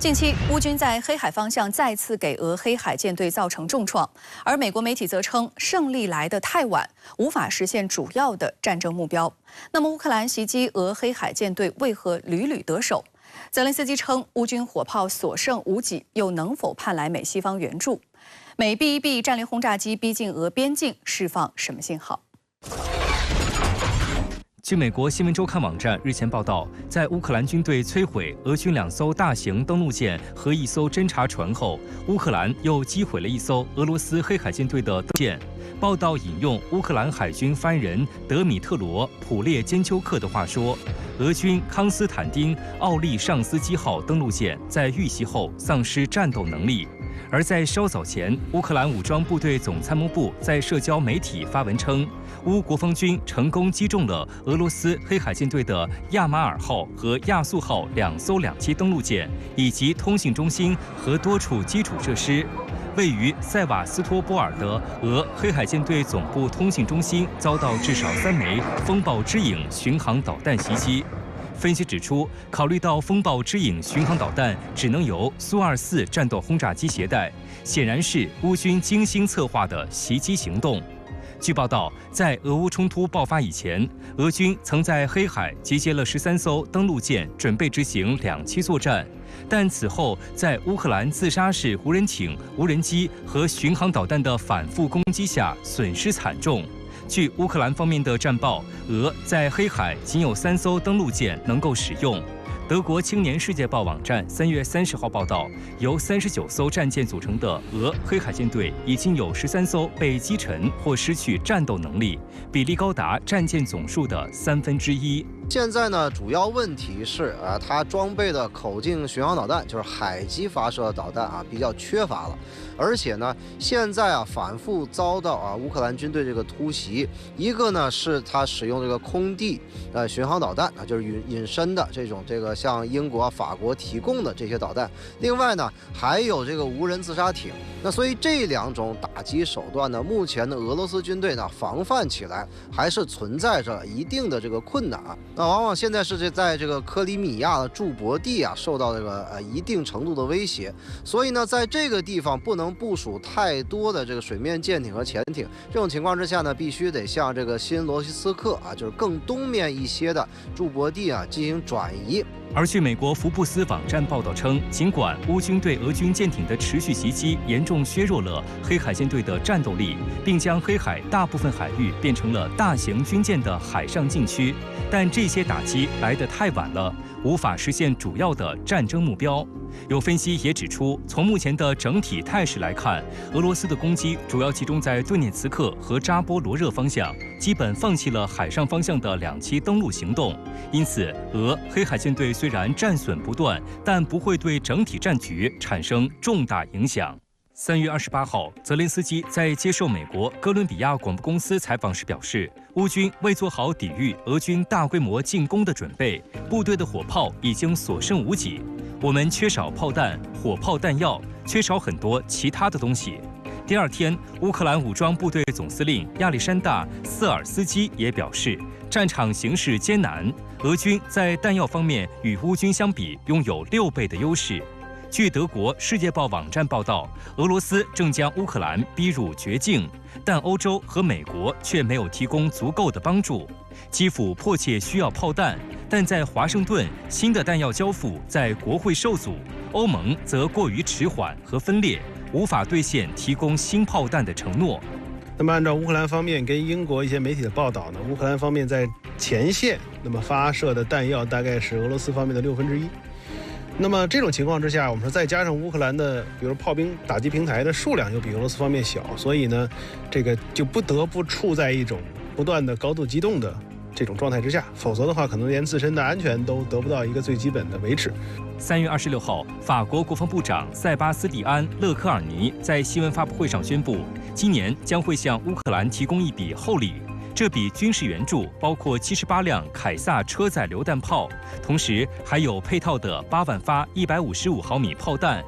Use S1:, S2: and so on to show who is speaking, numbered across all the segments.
S1: 近期，乌军在黑海方向再次给俄黑海舰队造成重创，而美国媒体则称胜利来得太晚，无法实现主要的战争目标。那么，乌克兰袭击俄黑海舰队为何屡屡得手？泽连斯基称乌军火炮所剩无几，又能否盼来美西方援助？美 B-1B 战略轰炸机逼近俄边境，释放什么信号？
S2: 据美国新闻周刊网站日前报道，在乌克兰军队摧毁俄军2艘大型登陆舰和1艘侦察船后，乌克兰又击毁了1艘俄罗斯黑海舰队的舰。报道引用乌克兰海军发言人德米特罗·普列坚丘克的话说，俄军康斯坦丁·奥利尚斯基号登陆舰在遇袭后丧失战斗能力。 而在稍早前，乌克兰武装部队总参谋部在社交媒体发文称，乌国防军成功击中了俄罗斯黑海舰队的亚马尔号和亚速号2艘2栖登陆舰，以及通信中心和多处基础设施。位于塞瓦斯托波尔的俄黑海舰队总部通信中心遭到至少3枚风暴之影巡航导弹袭击。 分析指出，考虑到风暴之影巡航导弹只能由苏24战斗轰炸机携带，显然是乌军精心策划的袭击行动。据报道，在俄乌冲突爆发以前，俄军曾在黑海集结了13艘登陆舰，准备执行2栖作战。但此后，在乌克兰自杀式无人艇、无人机和巡航导弹的反复攻击下，损失惨重。 据乌克兰方面的战报，俄在黑海仅有3艘登陆舰能够使用。德国青年世界报网站3月30号报道，由39艘战舰组成的俄黑海舰队已经有13艘被击沉或失去战斗能力，比例高达战舰总数的1/3。
S3: 现在呢，主要问题是它装备的口径巡航导弹，就是海基发射导弹比较缺乏了。而且呢，现在反复遭到乌克兰军队这个突袭。一个呢是它使用这个空地巡航导弹就是隐身的这种像英国、法国提供的这些导弹。另外呢，还有这个无人自杀艇。那所以这2种打击手段呢，目前的俄罗斯军队呢防范起来还是存在着一定的这个困难那往往现在是在这个克里米亚的驻泊地受到这个一定程度的威胁，所以呢，在这个地方不能部署太多的这个水面舰艇和潜艇。这种情况之下呢，必须得向这个新罗西斯克就是更东面一些的驻泊地进行转移。
S2: 而据美国福布斯网站报道称，尽管乌军对俄军舰艇的持续袭击严重削弱了黑海舰队的战斗力，并将黑海大部分海域变成了大型军舰的海上禁区，但这些打击来得太晚了，无法实现主要的战争目标。有分析也指出，从目前的整体态势来看，俄罗斯的攻击主要集中在顿涅茨克和扎波罗热方向，基本放弃了海上方向的2栖登陆行动。因此，俄黑海舰队虽然战损不断，但不会对整体战局产生重大影响。3月28号，泽连斯基在接受美国哥伦比亚广播公司采访时表示，乌军未做好抵御俄军大规模进攻的准备，部队的火炮已经所剩无几。我们缺少炮弹、火炮弹药，缺少很多其他的东西。第2天，乌克兰武装部队总司令亚历山大·瑟尔斯基也表示，战场形势艰难，俄军在弹药方面与乌军相比拥有6倍的优势。据德国《世界报》网站报道，俄罗斯正将乌克兰逼入绝境，但欧洲和美国却没有提供足够的帮助。基辅迫切需要炮弹，但在华盛顿，新的弹药交付在国会受阻；欧盟则过于迟缓和分裂，无法兑现提供新炮弹的承诺。
S4: 那么，按照乌克兰方面跟英国一些媒体的报道呢，乌克兰方面在前线发射的弹药大概是俄罗斯方面的1/6。那么这种情况之下，我们说再加上乌克兰的比如炮兵打击平台的数量又比俄罗斯方面小，所以呢，这个就不得不处在一种不断的高度机动的这种状态之下，否则的话，可能连自身的安全都得不到一个最基本的维持。
S2: 3月26号，法国国防部长塞巴斯蒂安·勒科尔尼在新闻发布会上宣布，今年将会向乌克兰提供一笔厚礼。这笔军事援助包括78辆凯撒车载榴弹炮，同时还有配套的8万发155毫米炮弹。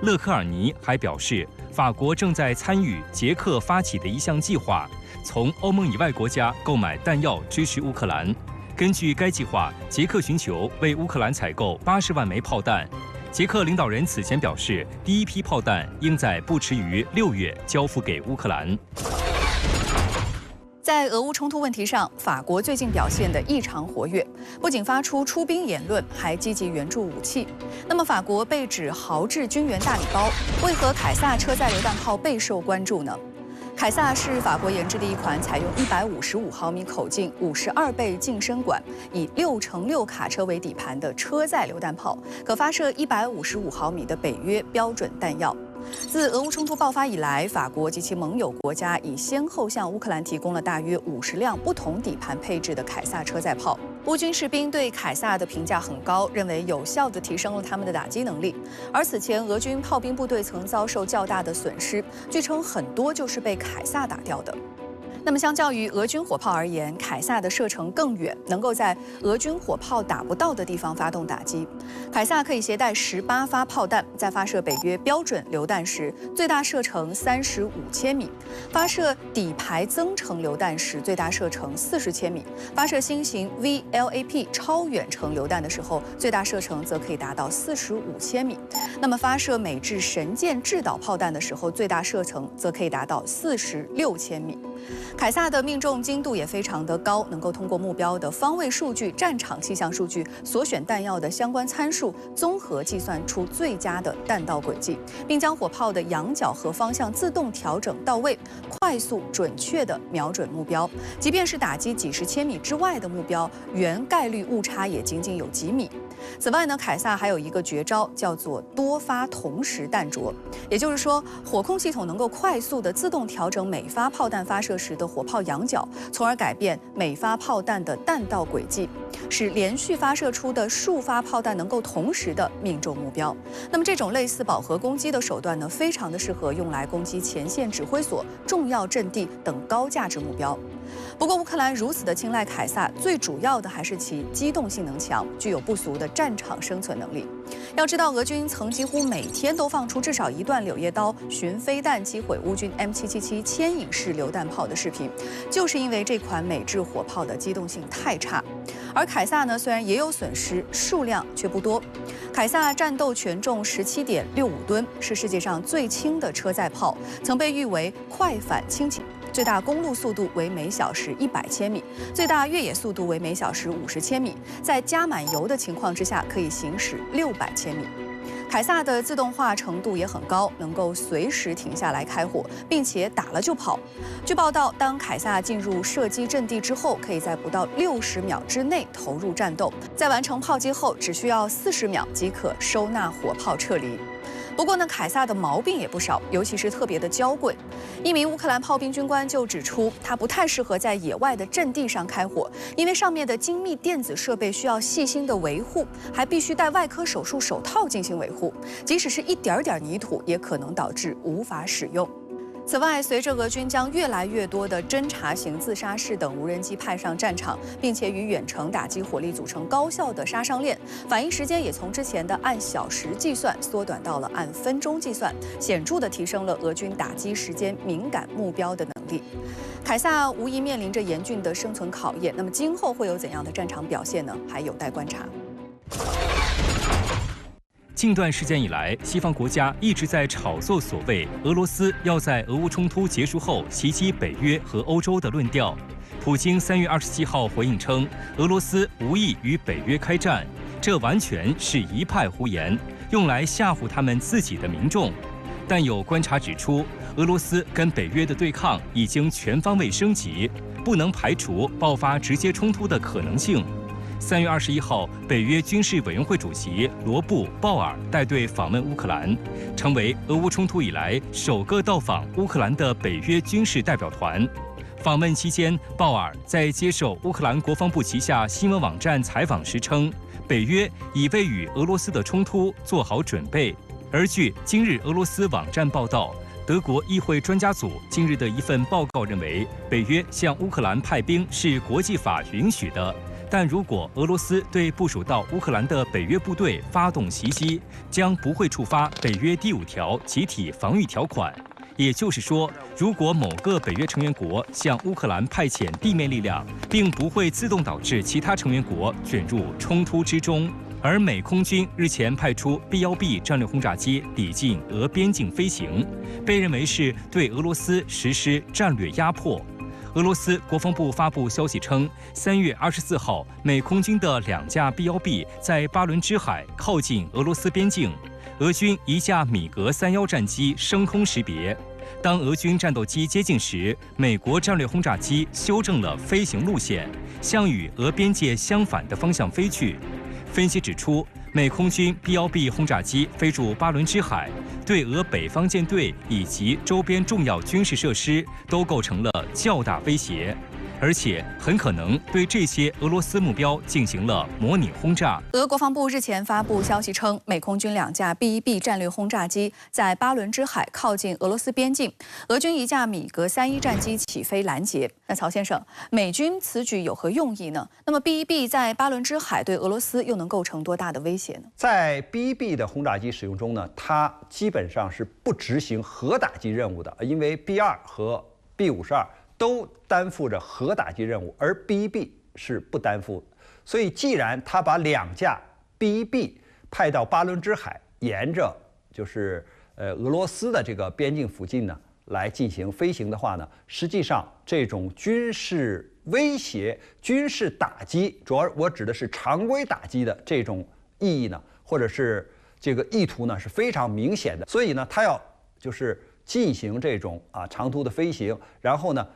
S2: 勒科尔尼还表示，法国正在参与捷克发起的一项计划，从欧盟以外国家购买弹药支持乌克兰。根据该计划，捷克寻求为乌克兰采购80万枚炮弹。捷克领导人此前表示，第一批炮弹应在不迟于6月交付给乌克兰。
S1: 在俄乌冲突问题上，法国最近表现得异常活跃，不仅发出出兵言论，还积极援助武器。那么，法国被指豪掷军援大礼包，为何凯撒车载榴弹炮备受关注呢？凯撒是法国研制的一款采用155毫米口径、52倍近身管、以6×6卡车为底盘的车载榴弹炮，可发射155毫米的北约标准弹药。自俄乌冲突爆发以来，法国及其盟友国家已先后向乌克兰提供了大约50辆不同底盘配置的凯撒车载炮。乌军士兵对凯撒的评价很高，认为有效地提升了他们的打击能力。而此前俄军炮兵部队曾遭受较大的损失，据称很多就是被凯撒打掉的。那么，相较于俄军火炮而言，凯撒的射程更远，能够在俄军火炮打不到的地方发动打击。凯撒可以携带18发炮弹，在发射北约标准榴弹时，最大射程35千米；发射底排增程榴弹时，最大射程40千米；发射新型 VLAP 超远程榴弹的时候，最大射程则可以达到45千米。那么，发射美制神剑制导炮弹的时候，最大射程则可以达到46千米。凯撒的命中精度也非常的高，能够通过目标的方位数据、战场气象数据、所选弹药的相关参数，综合计算出最佳的弹道轨迹，并将火炮的仰角和方向自动调整到位，快速准确地瞄准目标。即便是打击几十千米之外的目标，原概率误差也仅仅有几米。此外呢，凯撒还有一个绝招，叫做多发同时弹着，也就是说，火控系统能够快速地自动调整每发炮弹发射时的火炮仰角，从而改变每发炮弹的弹道轨迹，使连续发射出的数发炮弹能够同时的命中目标。那么这种类似饱和攻击的手段呢，非常的适合用来攻击前线指挥所、重要阵地等高价值目标。不过，乌克兰如此的青睐凯撒，最主要的还是其机动性能强，具有不俗的战场生存能力。要知道，俄军曾几乎每天都放出至少一段柳叶刀巡飞弹击毁乌军 M777牵引式榴弹炮的视频，就是因为这款美制火炮的机动性太差。而凯撒呢，虽然也有损失，数量却不多。凯撒战斗权重17.65吨，是世界上最轻的车载炮，曾被誉为快反轻骑。最大公路速度为每小时100千米，最大越野速度为每小时50千米，在加满油的情况之下可以行驶600千米。凯撒的自动化程度也很高，能够随时停下来开火，并且打了就跑。据报道，当凯撒进入射击阵地之后，可以在不到60秒之内投入战斗，在完成炮击后，只需要40秒即可收纳火炮撤离。不过呢，凯撒的毛病也不少，尤其是特别的娇贵。一名乌克兰炮兵军官就指出，它不太适合在野外的阵地上开火，因为上面的精密电子设备需要细心的维护，还必须戴外科手术手套进行维护，即使是一点点泥土，也可能导致无法使用。此外，随着俄军将越来越多的侦察型自杀式等无人机派上战场，并且与远程打击火力组成高效的杀伤链，反应时间也从之前的按小时计算缩短到了按分钟计算，显著地提升了俄军打击时间敏感目标的能力。凯撒无疑面临着严峻的生存考验，那么今后会有怎样的战场表现呢？还有待观察。
S2: 近段时间以来，西方国家一直在炒作所谓俄罗斯要在俄乌冲突结束后袭击北约和欧洲的论调。普京3月27号回应称，俄罗斯无意与北约开战，这完全是一派胡言，用来吓唬他们自己的民众。但有观察指出，俄罗斯跟北约的对抗已经全方位升级，不能排除爆发直接冲突的可能性。3月21号，北约军事委员会主席罗布·鲍尔带队访问乌克兰，成为俄乌冲突以来首个到访乌克兰的北约军事代表团。访问期间，鲍尔在接受乌克兰国防部旗下新闻网站采访时称，北约已为与俄罗斯的冲突做好准备。而据今日俄罗斯网站报道，德国议会专家组近日的一份报告认为，北约向乌克兰派兵是国际法允许的。但如果俄罗斯对部署到乌克兰的北约部队发动袭击，将不会触发北约第5条集体防御条款。也就是说，如果某个北约成员国向乌克兰派遣地面力量，并不会自动导致其他成员国卷入冲突之中。而美空军日前派出 B-1B 战略轰炸机抵近俄边境飞行，被认为是对俄罗斯实施战略压迫。俄罗斯国防部发布消息称，3月24号，美空军的2架 B-1B 在巴伦支海靠近俄罗斯边境，俄军1架米格31战机升空识别。当俄军战斗机接近时，美国战略轰炸机修正了飞行路线，向与俄边界相反的方向飞去。分析指出，美空军 B-1B 轰炸机飞入巴伦支海，对俄北方舰队以及周边重要军事设施都构成了较大威胁，而且很可能对这些俄罗斯目标进行了模拟轰炸。
S1: 俄国防部日前发布消息称，美空军2架 B-1B 战略轰炸机在巴伦支海靠近俄罗斯边境，俄军1架米格31战机起飞拦截。那曹先生，美军此举有何用意呢？那么 B-1B 在巴伦支海对俄罗斯又能构成多大的威胁呢？
S5: 在 B-1B 的轰炸机使用中呢，它基本上是不执行核打击任务的，因为 B-2和 B-52都担负着核打击任务，而 B-1B 是不担负的。所以，既然他把2架 B-1B 派到巴伦支海，沿着就是俄罗斯的这个边境附近呢来进行飞行的话呢，实际上这种军事威胁、军事打击，主要我指的是常规打击的这种意义呢，或者是这个意图呢是非常明显的。所以呢，他要就是进行这种长途的飞行，然后呢。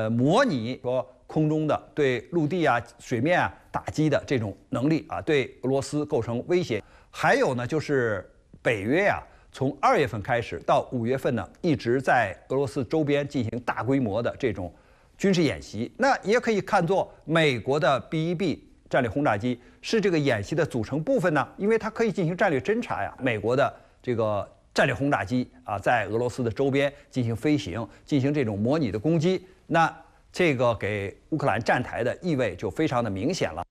S5: 模拟说空中的对陆地水面打击的这种能力对俄罗斯构成威胁。还有呢，就是北约从2月份开始到5月份呢，一直在俄罗斯周边进行大规模的这种军事演习。那也可以看作美国的 B-1B 战略轰炸机是这个演习的组成部分呢，因为它可以进行战略侦察呀。美国的这个战略轰炸机在俄罗斯的周边进行飞行，进行这种模拟的攻击。那这个给乌克兰站台的意味就非常的明显了。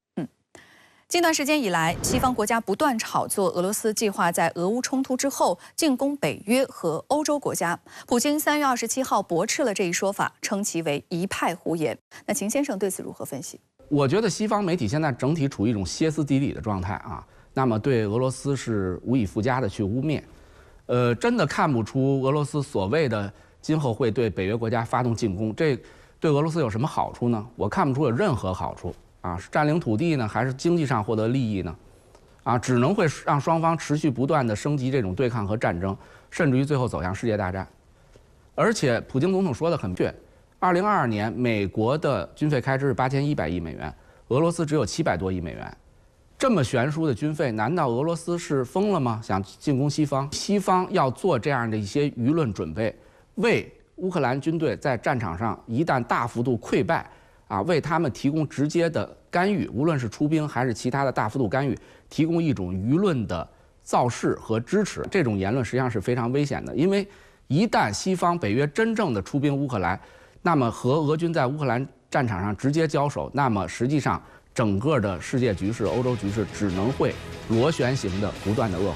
S1: 近段时间以来，西方国家不断炒作俄罗斯计划在俄乌冲突之后进攻北约和欧洲国家。普京3月27号驳斥了这一说法，称其为一派胡言。那秦先生对此如何分析？
S6: 我觉得西方媒体现在整体处于一种歇斯底里的状态那么对俄罗斯是无以复加的去污蔑。真的看不出俄罗斯所谓的今后会对北约国家发动进攻，这对俄罗斯有什么好处呢？我看不出有任何好处是占领土地呢，还是经济上获得利益呢？只能会让双方持续不断的升级这种对抗和战争，甚至于最后走向世界大战。而且普京总统说的很确，2022年美国的军费开支是8100亿美元，俄罗斯只有700多亿美元。这么悬殊的军费，难道俄罗斯是疯了吗？想进攻西方？西方要做这样的一些舆论准备，为乌克兰军队在战场上一旦大幅度溃败为他们提供直接的干预，无论是出兵还是其他的大幅度干预，提供一种舆论的造势和支持。这种言论实际上是非常危险的，因为一旦西方北约真正的出兵乌克兰，那么和俄军在乌克兰战场上直接交手，那么实际上整个的世界局势、欧洲局势只能会螺旋形的不断的恶化。